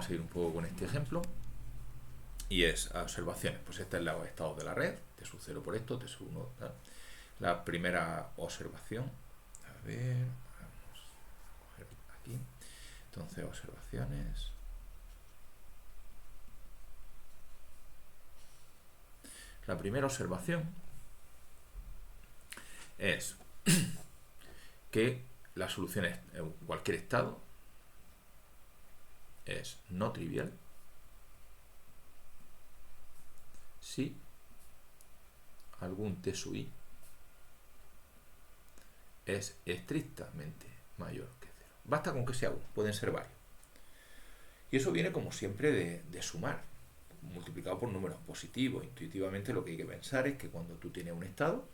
vamos a seguir un poco con este ejemplo. Y es observaciones. Pues este es los estados de la red. T sub 0 por esto, T sub 1. ¿Tal? La primera observación. A ver, vamos a coger aquí. Entonces, observaciones. La primera observación es que la solución en cualquier estado es no trivial si algún T sub i es estrictamente mayor que 0. Basta con que sea uno, pueden ser varios. Y eso viene como siempre de sumar, multiplicado por números positivos. Intuitivamente lo que hay que pensar es que cuando tú tienes un estado,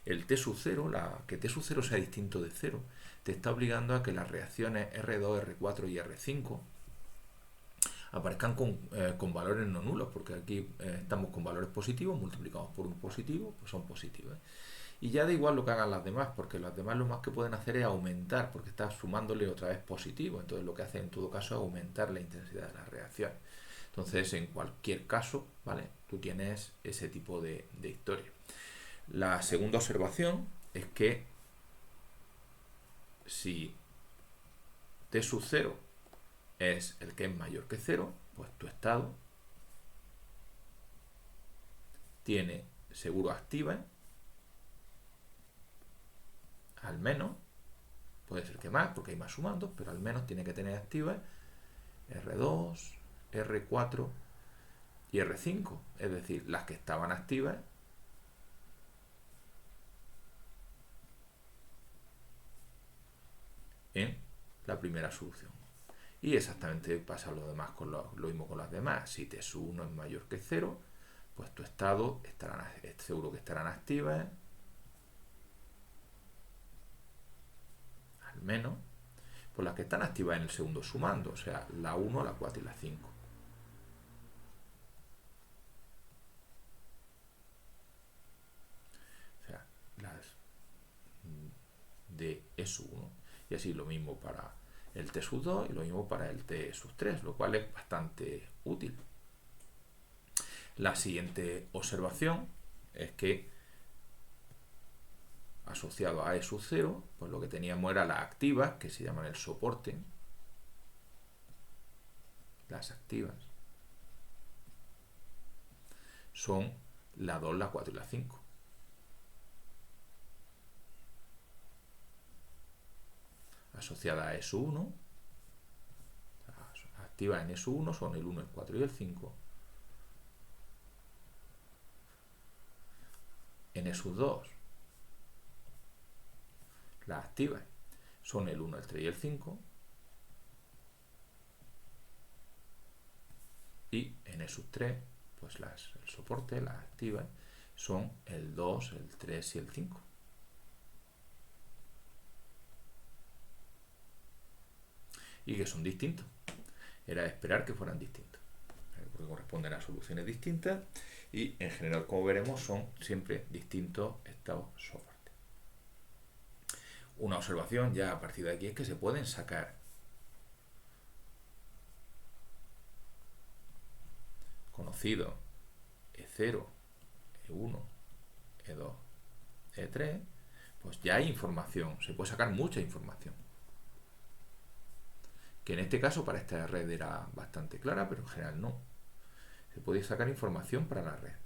el T sub 0, que T sub 0 sea distinto de 0, te está obligando a que las reacciones R2, R4 y R5 aparezcan con valores no nulos, porque aquí estamos con valores positivos, multiplicados por un positivo, pues son positivos. Y ya da igual lo que hagan las demás, porque las demás lo más que pueden hacer es aumentar, porque estás sumándole otra vez positivo. Entonces lo que hace en todo caso es aumentar la intensidad de las reacciones. Entonces en cualquier caso, ¿vale? Tú tienes ese tipo de historia. La segunda observación es que si T sub 0 es el que es mayor que 0, pues tu estado tiene seguro activa, al menos, puede ser que más, porque hay más sumandos, pero al menos tiene que tener activas R2, R4 y R5, es decir, las que estaban activas en la primera solución. Y exactamente pasa lo demás con lo mismo con las demás. Si T sub 1 es mayor que 0, pues tu estado seguro que estarán activas, al menos, pues las que están activas en el segundo sumando, o sea, la 1, la 4 y la 5. O sea, las de E sub 1. Y así lo mismo para el T sub 2 y lo mismo para el T sub 3, lo cual es bastante útil. La siguiente observación es que asociado a E sub 0, pues lo que teníamos era las activas, que se llaman el soporte, las activas, son la 2, la 4 y la 5. Asociadas a E sub 1, activas en E sub 1 son el 1, el 4 y el 5. En E sub 2, las activas son el 1, el 3 y el 5. Y en E sub 3, pues el soporte, las activas, son el 2, el 3 y el 5. Y que son distintos. Era de esperar que fueran distintos, porque corresponden a soluciones distintas y en general, como veremos, son siempre distintos estados soporte. Una observación ya a partir de aquí es que se pueden sacar conocidos E0, E1, E2, E3, pues ya hay información, se puede sacar mucha información. Que en este caso para esta red era bastante clara, pero en general no. Se puede sacar información para la red.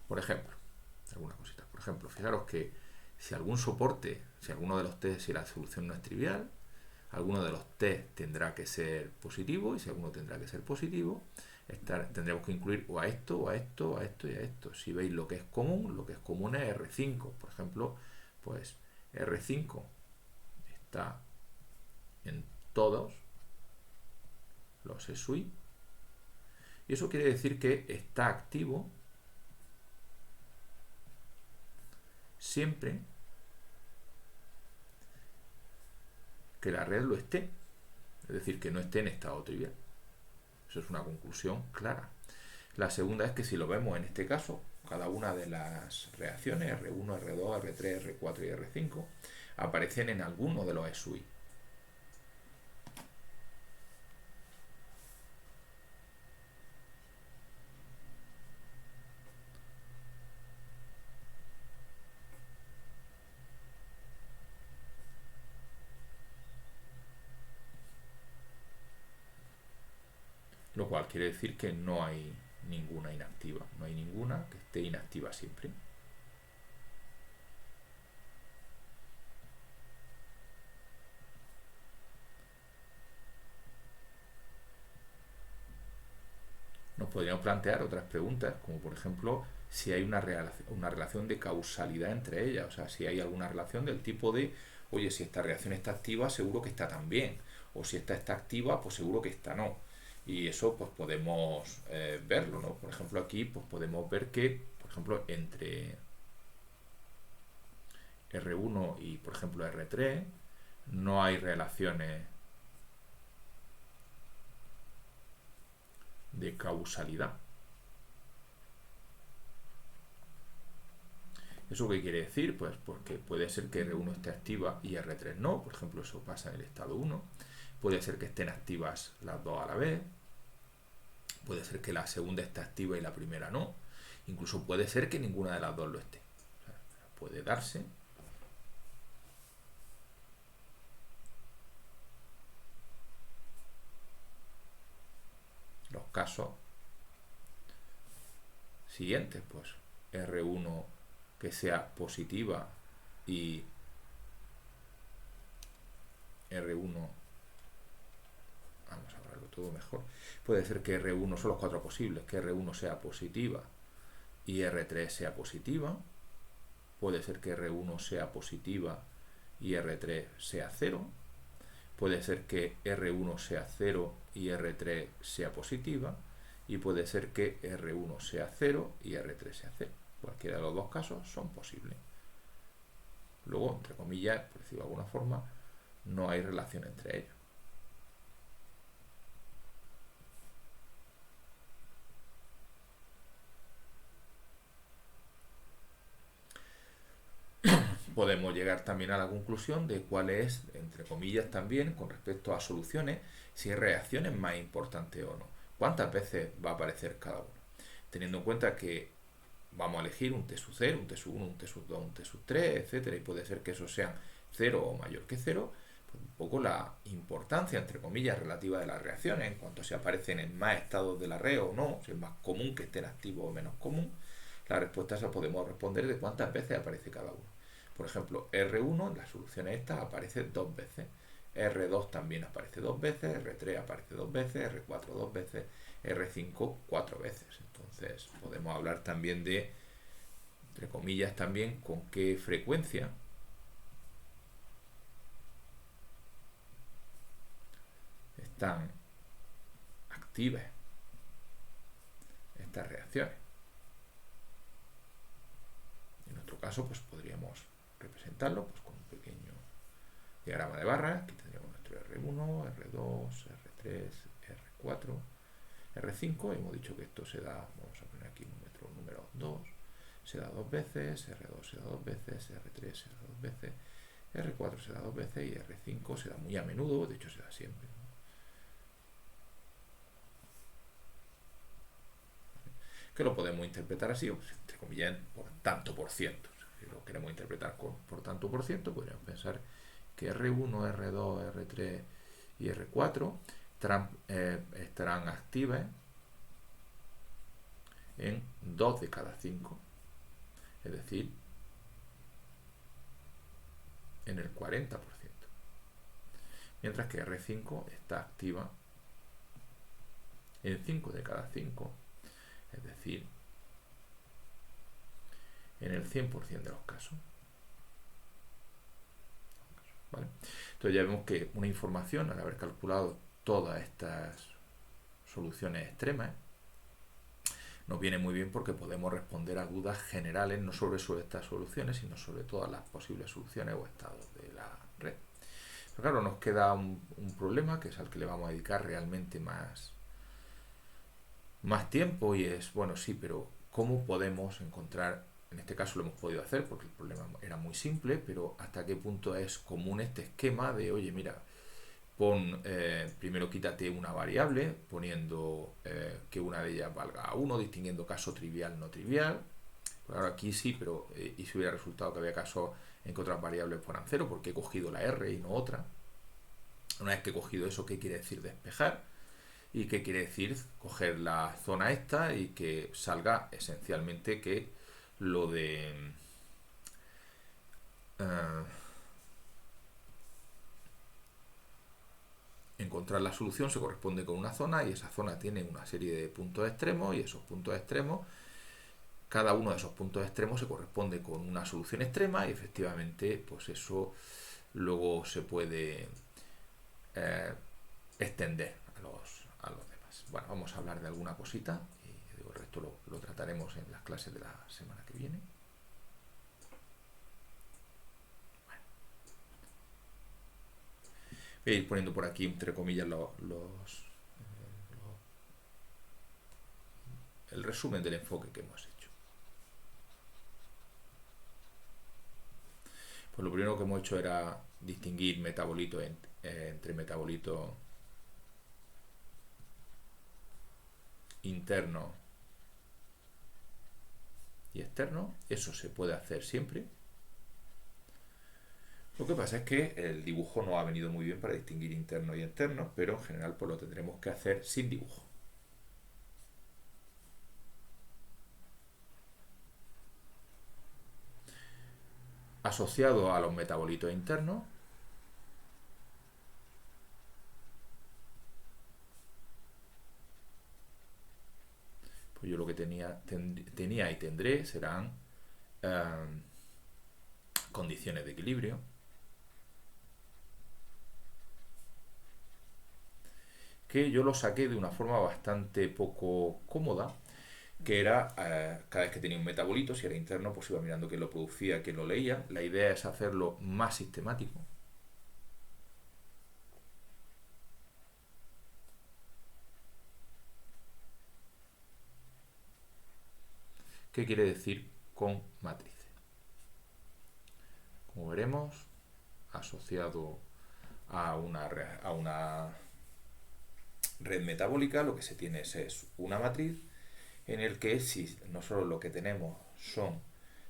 Por ejemplo, algunas cositas. Por ejemplo, fijaros que si algún soporte, si alguno de los test, si la solución no es trivial, alguno de los test tendrá que ser positivo, y si alguno tendrá que ser positivo, tendremos que incluir o a esto, o a esto, a esto y a esto. Si veis lo que es común es R5. Por ejemplo, pues R5 está en todos los E sub i, y eso quiere decir que está activo siempre que la red lo esté, es decir, que no esté en estado trivial. Eso es una conclusión clara. La segunda es que si lo vemos en este caso, cada una de las reacciones, R1, R2, R3, R4 y R5, aparecen en alguno de los ESUI. Lo cual quiere decir que no hay ninguna inactiva, no hay ninguna que esté inactiva siempre. Nos podríamos plantear otras preguntas, como por ejemplo si hay una relación de causalidad entre ellas, o sea, si hay alguna relación del tipo de, oye, si esta reacción está activa, seguro que está también, o si esta está activa, pues seguro que esta no. Y eso pues podemos verlo, ¿no? Por ejemplo, aquí pues podemos ver que, por ejemplo, entre R1 y, por ejemplo, R3 no hay relaciones de causalidad. ¿Eso qué quiere decir? Pues porque puede ser que R1 esté activa y R3 no, por ejemplo, eso pasa en el estado 1. Puede ser que estén activas las dos a la vez. Puede ser que la segunda esté activa y la primera no. Incluso puede ser que ninguna de las dos lo esté. O sea, puede darse. Los casos siguientes, pues R1 que sea positiva y R1, vamos a verlo todo mejor, puede ser que R1, son los cuatro posibles, que R1 sea positiva y R3 sea positiva, puede ser que R1 sea positiva y R3 sea 0, puede ser que R1 sea 0 y R3 sea positiva, y puede ser que R1 sea 0 y R3 sea 0. Cualquiera de los dos casos son posibles. Luego, entre comillas, por decirlo de alguna forma, no hay relación entre ellos. Podemos llegar también a la conclusión de cuál es, entre comillas también, con respecto a soluciones, si hay reacciones más importantes o no. ¿Cuántas veces va a aparecer cada uno? Teniendo en cuenta que vamos a elegir un T sub 0, un T sub 1, un T sub 2, un T sub 3, etcétera, y puede ser que esos sean 0 o mayor que 0, pues un poco la importancia, entre comillas, relativa de las reacciones, en cuanto a si aparecen en más estados de la red o no, si es más común que estén activos o menos común. La respuesta esa podemos responder de cuántas veces aparece cada uno. Por ejemplo, R1 en las soluciones estas aparece 2 veces, R2 también aparece 2 veces, R3 aparece 2 veces, R4 2 veces, R5 4 veces. Entonces podemos hablar también de, entre comillas también, con qué frecuencia están activas estas reacciones. En nuestro caso pues podríamos representarlo pues con un pequeño diagrama de barras. Aquí tendríamos nuestro R1, R2, R3, R4, R5. Hemos dicho que esto se da, vamos a poner aquí nuestro número 2, se da 2 veces, R2 se da 2 veces, R3 se da 2 veces, R4 se da 2 veces y R5 se da muy a menudo, de hecho se da siempre. Que lo podemos interpretar así, entre comillas, por tanto por ciento. Si lo queremos interpretar por tanto por ciento, podríamos pensar que R1, R2, R3 y R4 estarán activas en 2 de cada 5, es decir, en el 40%, mientras que R5 está activa en 5 de cada 5, es decir, en el 100% de los casos. ¿Vale? Entonces ya vemos que una información, al haber calculado todas estas soluciones extremas, nos viene muy bien porque podemos responder a dudas generales, no sobre estas soluciones, sino sobre todas las posibles soluciones o estados de la red. Pero claro, nos queda un problema, que es al que le vamos a dedicar realmente más tiempo, y es, bueno, sí, pero cómo podemos encontrar, en este caso lo hemos podido hacer porque el problema era muy simple, pero hasta qué punto es común este esquema de, oye, mira, primero quítate una variable poniendo que una de ellas valga a 1, distinguiendo caso trivial, no trivial. Pues ahora aquí sí, pero y si hubiera resultado que había casos en que otras variables fueran 0 porque he cogido la R y no otra. Una vez que he cogido eso, ¿qué quiere decir despejar? ¿Y qué quiere decir coger la zona esta y que salga esencialmente que lo de encontrar la solución se corresponde con una zona y esa zona tiene una serie de puntos extremos y esos puntos extremos, cada uno de esos puntos extremos se corresponde con una solución extrema y efectivamente pues eso luego se puede extender a los demás. Bueno, vamos a hablar de alguna cosita y el resto lo trataremos en las clases de la semana que viene. Voy a ir poniendo por aquí entre comillas el resumen del enfoque que hemos hecho. Pues lo primero que hemos hecho era distinguir metabolitos entre metabolitos internos y externos. Eso se puede hacer siempre. Lo que pasa es que el dibujo no ha venido muy bien para distinguir internos y externos, pero en general pues lo tendremos que hacer sin dibujo. Asociado a los metabolitos internos, pues yo lo que tenía y tendré serán condiciones de equilibrio, que yo lo saqué de una forma bastante poco cómoda, que era cada vez que tenía un metabolito, si era interno, pues iba mirando quién lo producía, quién lo leía. La idea es hacerlo más sistemático. ¿Qué quiere decir con matrices? Como veremos, asociado a una red metabólica, lo que se tiene es una matriz en el que si nosotros lo que tenemos son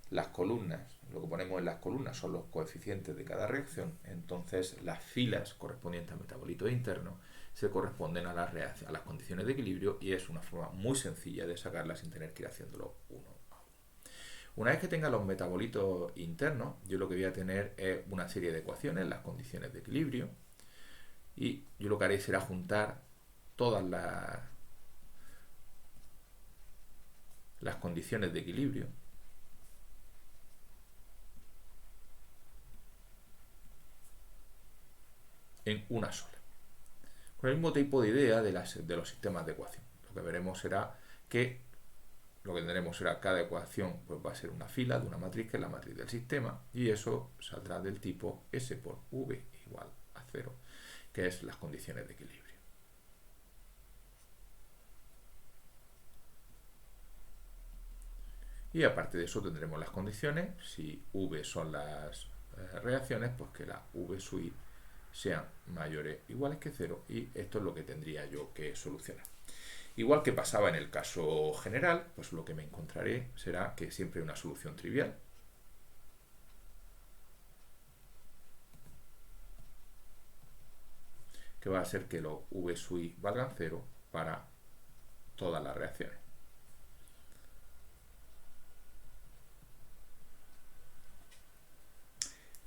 las columnas, lo que ponemos en las columnas son los coeficientes de cada reacción, entonces las filas correspondientes al metabolito interno se corresponden a las condiciones de equilibrio y es una forma muy sencilla de sacarlas sin tener que ir haciéndolo uno a uno. Una vez que tenga los metabolitos internos, yo lo que voy a tener es una serie de ecuaciones, las condiciones de equilibrio, y yo lo que haré será juntar todas las condiciones de equilibrio en una sola. Con el mismo tipo de idea de los sistemas de ecuación. Lo que veremos será que lo que tendremos será cada ecuación pues va a ser una fila de una matriz que es la matriz del sistema y eso saldrá del tipo S por V igual a 0, que es las condiciones de equilibrio. Y aparte de eso tendremos las condiciones, si V son las reacciones, pues que la V sub I sean mayores o iguales que 0 y esto es lo que tendría yo que solucionar. Igual que pasaba en el caso general, pues lo que me encontraré será que siempre hay una solución trivial. Que va a ser que los V sub I valgan 0 para todas las reacciones.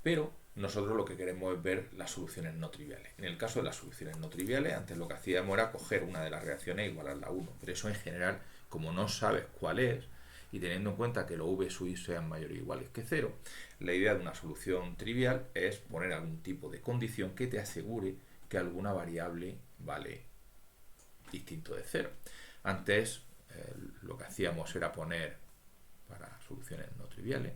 Pero nosotros lo que queremos es ver las soluciones no triviales. En el caso de las soluciones no triviales, antes lo que hacíamos era coger una de las reacciones e igualarla a 1. Pero eso en general, como no sabes cuál es, y teniendo en cuenta que los V sub I sean mayores o iguales que 0, la idea de una solución trivial es poner algún tipo de condición que te asegure que alguna variable vale distinto de 0. Antes lo que hacíamos era poner para soluciones no triviales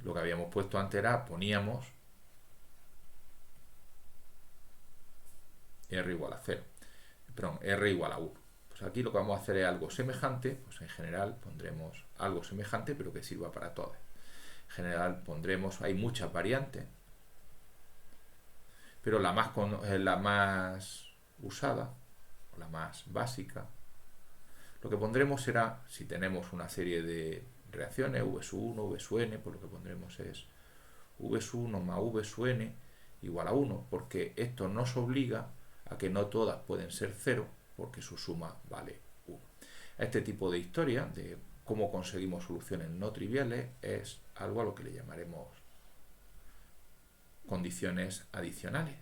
lo que habíamos puesto antes era poníamos R igual a 0. perdón, R igual a 1. Pues aquí lo que vamos a hacer es algo semejante, pues en general pondremos algo semejante, pero que sirva para todas. En general pondremos, hay muchas variantes, pero la más usada, o la más básica, lo que pondremos será, si tenemos una serie de reacciones, V sub 1, V sub n, pues lo que pondremos es V sub 1 más V sub n igual a 1, porque esto nos obliga a que no todas pueden ser 0, porque su suma vale 1. Este tipo de historia, de cómo conseguimos soluciones no triviales, es algo a lo que le llamaremos condiciones adicionales.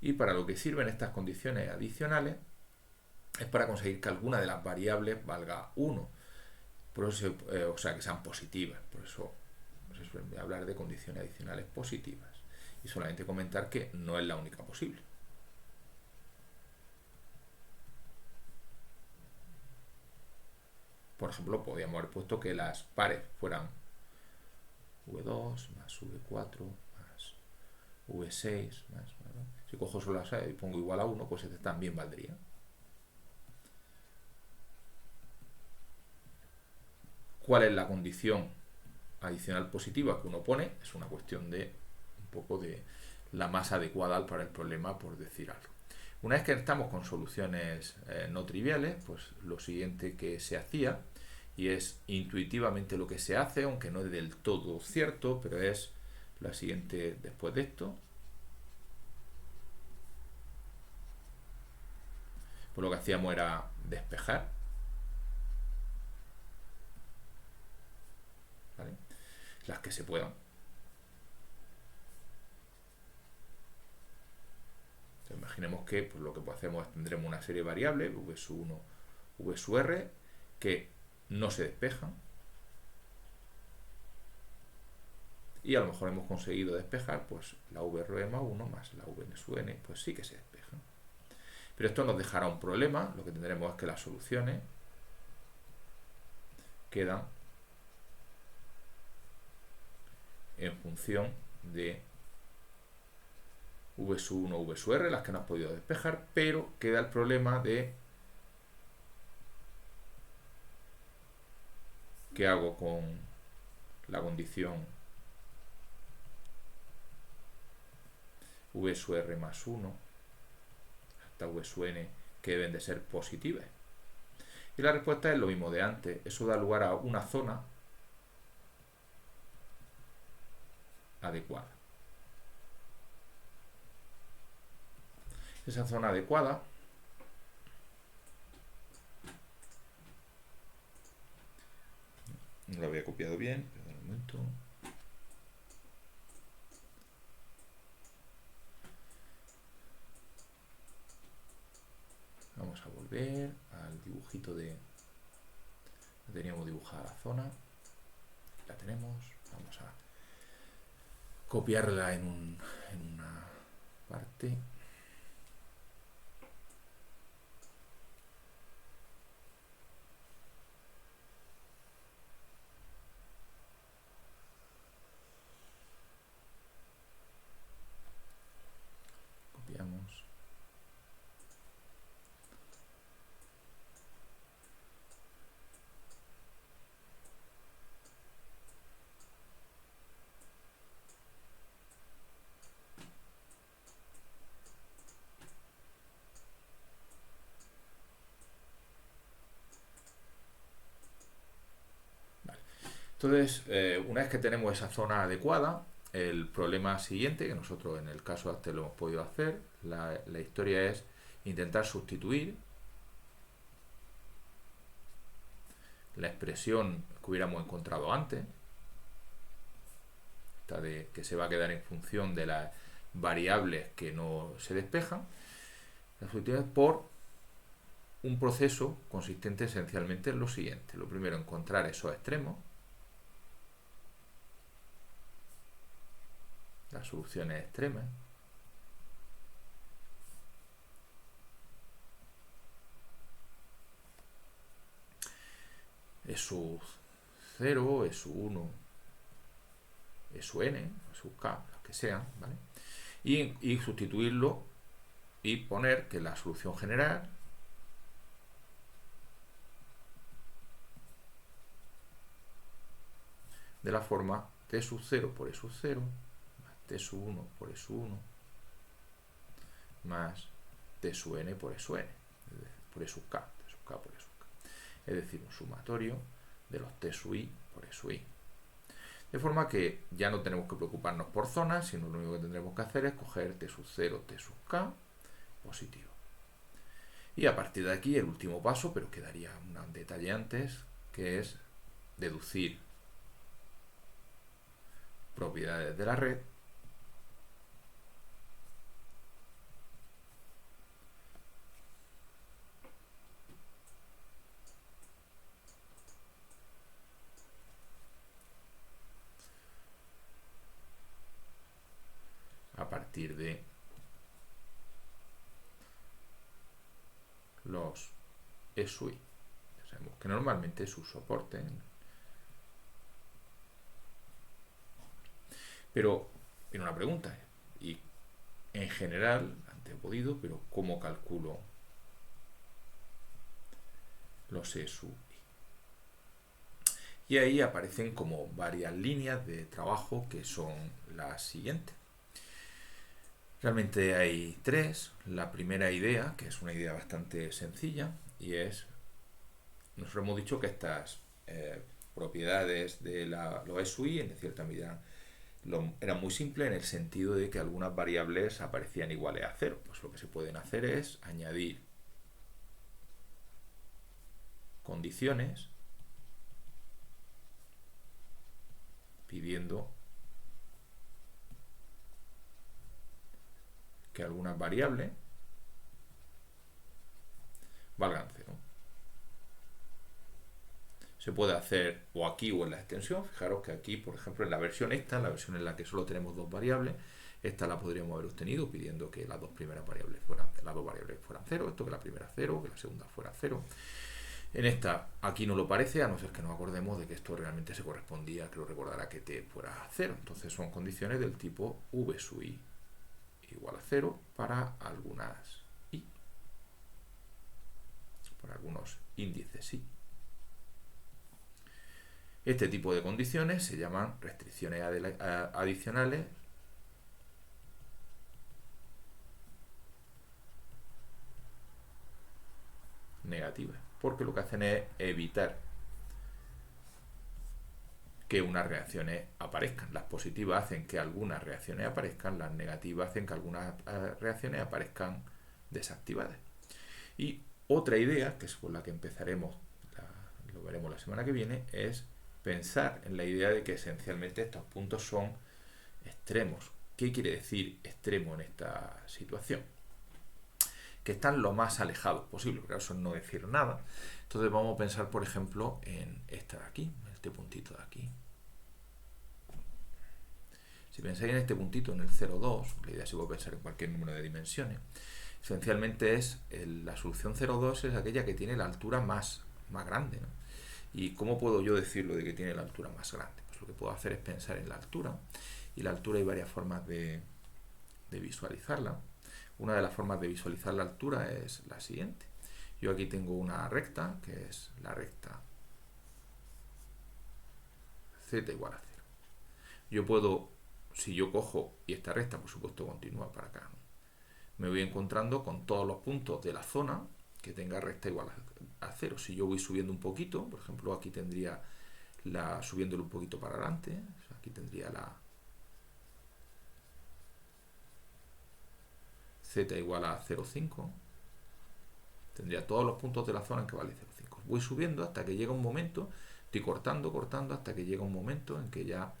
Y para lo que sirven estas condiciones adicionales es para conseguir que alguna de las variables valga 1. Por eso, o sea, que sean positivas. Por eso se suele hablar de condiciones adicionales positivas. Y solamente comentar que no es la única posible. Por ejemplo, podríamos haber puesto que las pares fueran V2 más V4 más V6 más... Si cojo solo las y pongo igual a 1, pues este también valdría. ¿Cuál es la condición adicional positiva que uno pone? Es una cuestión de un poco de la más adecuada para el problema, por decir algo. Una vez que estamos con soluciones no triviales, pues lo siguiente que se hacía, y es intuitivamente lo que se hace, aunque no es del todo cierto, pero es la siguiente después de esto. Pues lo que hacíamos era despejar, ¿vale? Las que se puedan. Entonces, imaginemos que pues, lo que hacemos es tendremos una serie de variables, v sub 1, v sub r, que no se despejan. Y a lo mejor hemos conseguido despejar pues la vr más 1 más la vn sub n, pues sí que se despejan. Pero esto nos dejará un problema. Lo que tendremos es que las soluciones quedan en función de v sub 1, v sub r, las que no has podido despejar, pero queda el problema de qué hago con la condición v sub r más 1 hasta v sub n, que deben de ser positivas. Y la respuesta es lo mismo de antes. Eso da lugar a una zona adecuada. Esa zona adecuada no lo había copiado bien, pero un momento. Vamos a volver al dibujito de... Teníamos dibujada la zona. La tenemos. Vamos a copiarla en una parte. Copiamos. Entonces, una vez que tenemos esa zona adecuada, el problema siguiente, que nosotros en el caso este lo hemos podido hacer, la historia es intentar sustituir la expresión que hubiéramos encontrado antes, esta de que se va a quedar en función de las variables que no se despejan, la sustituir por un proceso consistente esencialmente en lo siguiente. Lo primero, encontrar esos extremos, las soluciones extremas, E sub 0, E sub 1, E sub n, E sub k, que sean, ¿vale? Y sustituirlo y poner que la solución general de la forma t sub 0 por e sub 0 más t sub 1 por e sub 1 más t sub n por e sub n, por e sub k, t sub k por e sub k. Es decir, un sumatorio de los t sub i por e sub i. De forma que ya no tenemos que preocuparnos por zonas, sino lo único que tendremos que hacer es coger t sub 0, t sub k positivo. Y a partir de aquí el último paso, pero quedaría un detalle antes, que es deducir propiedades de la red a partir de los ESUI. Ya sabemos que normalmente su soporte. Pero viene una pregunta, y en general, antes he podido, pero ¿cómo calculo los ESUI? Y ahí aparecen como varias líneas de trabajo que son las siguientes. Realmente hay tres. La primera idea, que es una idea bastante sencilla, y es, nosotros hemos dicho que estas propiedades de los ESUI en cierta medida eran muy simples en el sentido de que algunas variables aparecían iguales a 0. Pues lo que se pueden hacer es añadir condiciones pidiendo que algunas variables valgan 0. Se puede hacer o aquí o en la extensión. Fijaros que aquí, por ejemplo, en la versión esta, en la versión en la que solo tenemos dos variables, esta la podríamos haber obtenido pidiendo que las dos variables fueran 0, esto que la primera 0, que la segunda fuera 0. En esta, aquí no lo parece, a no ser que nos acordemos de que esto realmente se correspondía, creo recordar, a que t fuera 0. Entonces son condiciones del tipo v sub i igual a 0 para algunas i, para algunos índices i. Este tipo de condiciones se llaman restricciones adicionales negativas, porque lo que hacen es evitar que unas reacciones aparezcan. Las positivas hacen que algunas reacciones aparezcan, las negativas hacen que algunas reacciones aparezcan desactivadas. Y otra idea, que es con la que empezaremos, lo veremos la semana que viene, es pensar en la idea de que esencialmente estos puntos son extremos. ¿Qué quiere decir extremo en esta situación? Que están lo más alejados posible, porque eso es no decir nada. Entonces vamos a pensar, por ejemplo, en esta de aquí, en este puntito de aquí. Si pensáis en este puntito, en el 0,2, la idea se puede pensar en cualquier número de dimensiones. Esencialmente es la solución 0,2 es aquella que tiene la altura más grande, ¿no? ¿Y cómo puedo yo decirlo de que tiene la altura más grande? Pues lo que puedo hacer es pensar en la altura, y la altura hay varias formas de visualizarla. Una de las formas de visualizar la altura es la siguiente. Yo aquí tengo una recta, que es la recta z igual a 0. Yo puedo, si yo cojo, y esta recta por supuesto continúa para acá, ¿no?, me voy encontrando con todos los puntos de la zona que tenga recta igual a 0. Si yo voy subiendo un poquito, por ejemplo aquí tendría subiéndolo un poquito para adelante, o sea, aquí tendría la z igual a 0,5, tendría todos los puntos de la zona en que vale 0,5. Voy subiendo hasta que llega un momento, estoy cortando hasta que llega un momento en que ya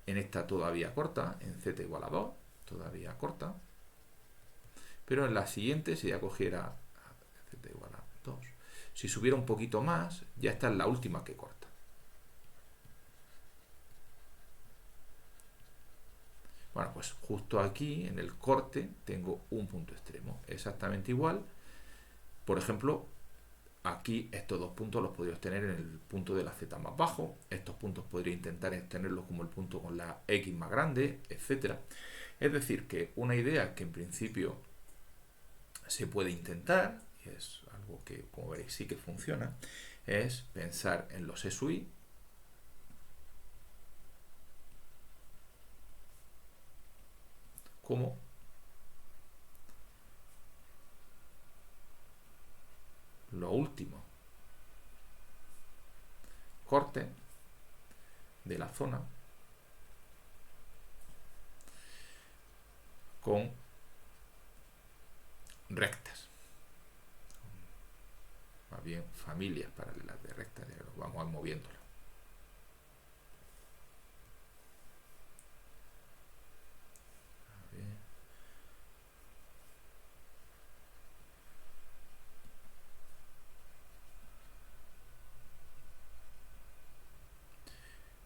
en esta todavía corta, en z igual a 2, todavía corta, pero en la siguiente, si ya cogiera z igual a 2, si subiera un poquito más, ya esta es la última que corta. Bueno, pues justo aquí, en el corte, tengo un punto extremo, exactamente igual. Por ejemplo, aquí estos dos puntos los podría obtener en el punto de la z más bajo, estos puntos podría intentar obtenerlos como el punto con la x más grande, etcétera. Es decir, que una idea que en principio se puede intentar, y es algo que, como veréis, sí que funciona, es pensar en los SUI como lo último corte de la zona con rectas, más bien familias paralelas de rectas, ya los vamos moviéndolo.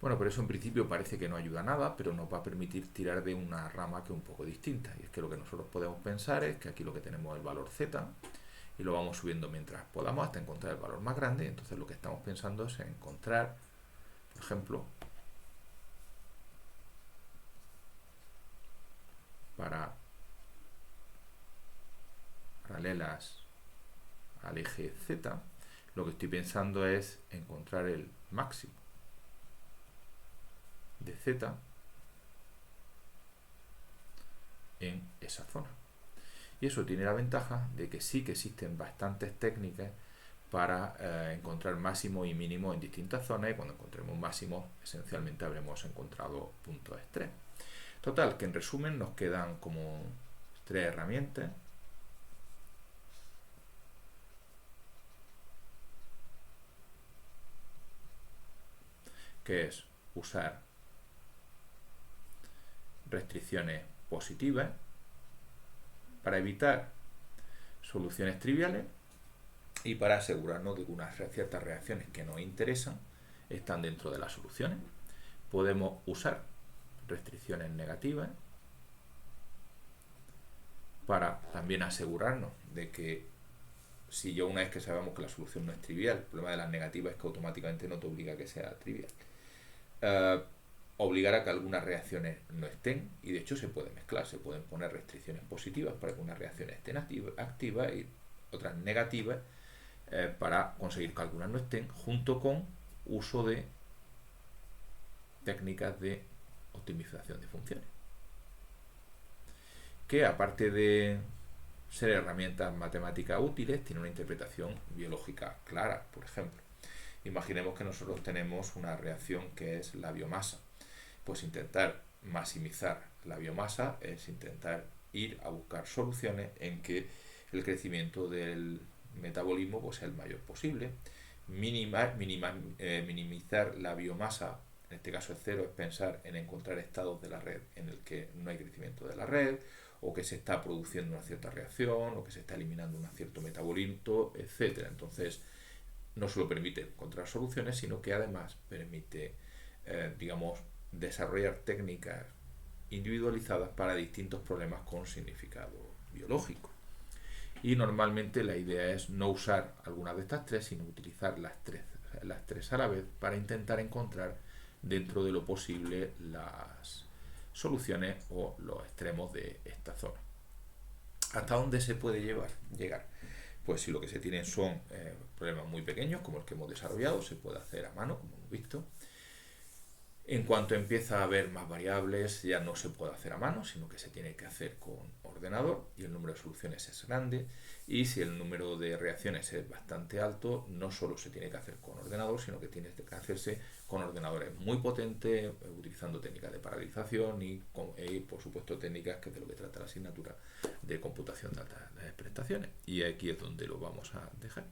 Bueno, pero eso en principio parece que no ayuda a nada, pero nos va a permitir tirar de una rama que es un poco distinta. Y es que lo que nosotros podemos pensar es que aquí lo que tenemos es el valor z, y lo vamos subiendo mientras podamos hasta encontrar el valor más grande. Entonces lo que estamos pensando es encontrar, por ejemplo, para paralelas al eje z, lo que estoy pensando es encontrar el máximo de z en esa zona. Y eso tiene la ventaja de que sí que existen bastantes técnicas para encontrar máximo y mínimo en distintas zonas, y cuando encontremos máximos esencialmente habremos encontrado puntos extremos. Total, que en resumen nos quedan como 3 herramientas. Que es usar restricciones positivas para evitar soluciones triviales y para asegurarnos de que unas ciertas reacciones que nos interesan están dentro de las soluciones. Podemos usar restricciones negativas para también asegurarnos de que si yo, una vez que sabemos que la solución no es trivial, el problema de las negativas es que automáticamente no te obliga a que sea trivial, obligar a que algunas reacciones no estén, y de hecho se puede mezclar, se pueden poner restricciones positivas para que unas reacciones estén activas y otras negativas para conseguir que algunas no estén, junto con uso de técnicas de optimización de funciones, que aparte de ser herramientas matemáticas útiles, tienen una interpretación biológica clara. Por ejemplo, imaginemos que nosotros tenemos una reacción que es la biomasa. Pues intentar maximizar la biomasa es intentar ir a buscar soluciones en que el crecimiento del metabolismo pues, sea el mayor posible. Minimizar la biomasa, en este caso es cero, es pensar en encontrar estados de la red en el que no hay crecimiento de la red, o que se está produciendo una cierta reacción, o que se está eliminando un cierto metabolismo, etc. Entonces, no solo permite encontrar soluciones, sino que además permite, digamos, desarrollar técnicas individualizadas para distintos problemas con significado biológico. Y normalmente la idea es no usar alguna de estas tres, sino utilizar las tres a la vez para intentar encontrar dentro de lo posible las soluciones o los extremos de esta zona. ¿Hasta dónde se puede llegar? Pues si lo que se tienen son problemas muy pequeños, como el que hemos desarrollado, se puede hacer a mano, como hemos visto. En cuanto empieza a haber más variables, ya no se puede hacer a mano, sino que se tiene que hacer con ordenador, y el número de soluciones es grande, y si el número de reacciones es bastante alto, no solo se tiene que hacer con ordenador, sino que tiene que hacerse con ordenadores muy potentes, utilizando técnicas de paralelización y por supuesto técnicas, que es de lo que trata la asignatura, de computación de altas prestaciones. Y aquí es donde lo vamos a dejar.